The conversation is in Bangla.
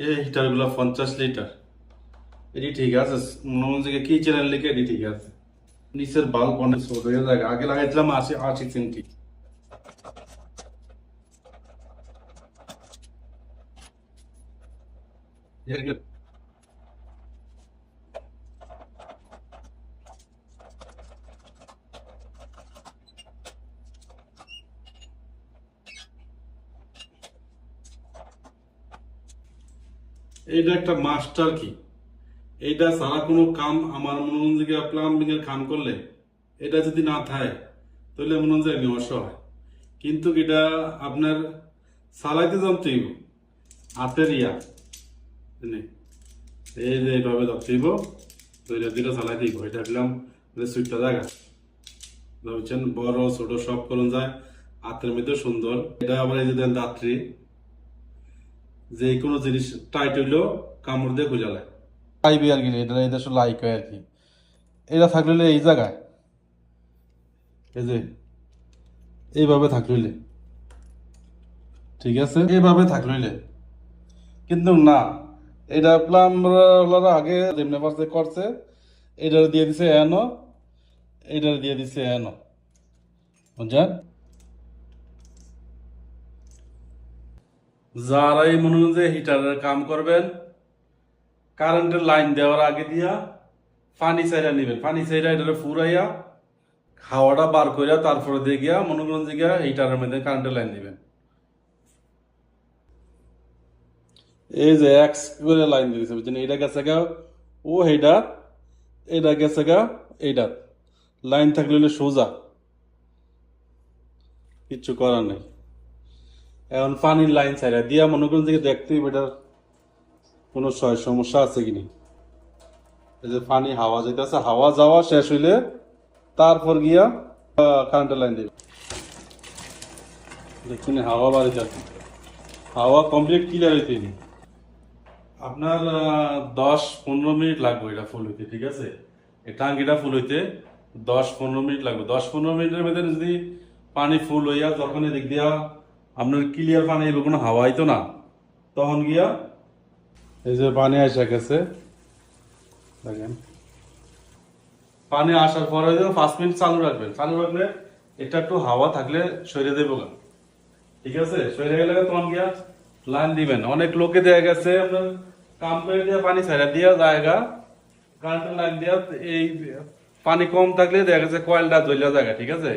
এই হিটারগুলো 50 লিটার। এটি ঠিক আছে, মনে হচ্ছে কি চ্যানেল লিখে এটি ঠিক আছে। নিচের বাল্ব অনেক ছোট হয়ে যায়, আগে লাগাইছিলাম 80 সেন্টি। এইটা একটা মাস্টার কি, এইটা সারা কোনো কাম আমার মনে হচ্ছে প্লাম্বিং এর কাম করলে এটা যদি না থাকে তাহলে মনে হচ্ছে আমি অসহায়। কিন্তু এটা আপনার চালাইতে জানতেই হাতের ইয়া বুঝলি? এই যে এইভাবে ধরতেইব, দুইটা দুইটা চালাই দিব। এটা দিলাম সুইটটা জায়গা বুঝছেন, বড় ছোট সব করুন যায় হাতের মধ্যে সুন্দর। এটা আবার এই যে দেন দাত্রী, যে কোনো জিনিস টাইট হইলেও কামড় দিয়ে খুঁজা লাগে আইবি আর কি। এটা এই দেশে লাইক হয় আর কি। এটা থাকলে এই জায়গায় এই যে এইভাবে থাকলে ঠিক আছে, এইভাবে থাকলে কিন্তু না, এটা প্লাম্বাররা আগে যেমনি পারছে করছে, এটা দিয়ে দিছে এনো, এটা দিয়ে দিছে এনো, বুঝছেন? যারাই মনে করেন যে হিটারের কাম করবেন, কারেন্টের লাইন দেওয়ার আগে দিয়া পানি চাইরা নিবেন। পানি চাইরা এটা ফুরাইয়া হাওয়াটা বার করিয়া তারপরে দিয়ে গিয়া মনে করেন যে গিয়া হিটারের মধ্যে কারেন্টের লাইন দিবেন। এই যে এক্স করে লাইন দিয়েছে বুঝছেন, এইটা গেছে গা ও এইটা, এটা গেছে গা এইটা, লাইন থাকলে সোজা, কিচ্ছু করার নেই। এখন পানির লাইন ছাইরা দিয়া মনে করেন যে দেখতে এটার কোনো সমস্যা আছে কিনি। এই যে পানি হাওয়া যাইতেছে, হাওয়া যাওয়া শেষ হইলে তারপর গিয়া কারেন্টের লাইন দিবে। দেখুন হাওয়া বাড়িতে আছে, হাওয়া কমপ্লিট ক্লিয়ার হইতে আপনার 10-15 মিনিট লাগবে এটা ফুল হইতে, ঠিক আছে? এই টাঙ্কিটা ফুল হইতে 10-15 মিনিট লাগবে। 10-15 মিনিটের মধ্যে যদি পানি ফুল হইয়া যখন এদিক দিয়া আপনার ক্লিয়ার পানি এলো, কোনো হাওয়াই তো না, তখন গিয়া এই যে পানি আসা গেছে দেখেন। পানি আসার পরে 5 মিনিট চালু রাখবেন। চালু রাখলে এটা একটু হাওয়া থাকলে সরে দেবো না, ঠিক আছে? সরে গেলে তখন গিয়া লাইন দিবেন। অনেক লোকে দেখা গেছে আপনার কাম করে দিয়ে পানি ছাড়া দিয়া জায়গা কারেন্টের লাইন দিয়া, এই পানি কম থাকলে দেখা গেছে কয়েলটা জ্বলিয়া জায়গা, ঠিক আছে?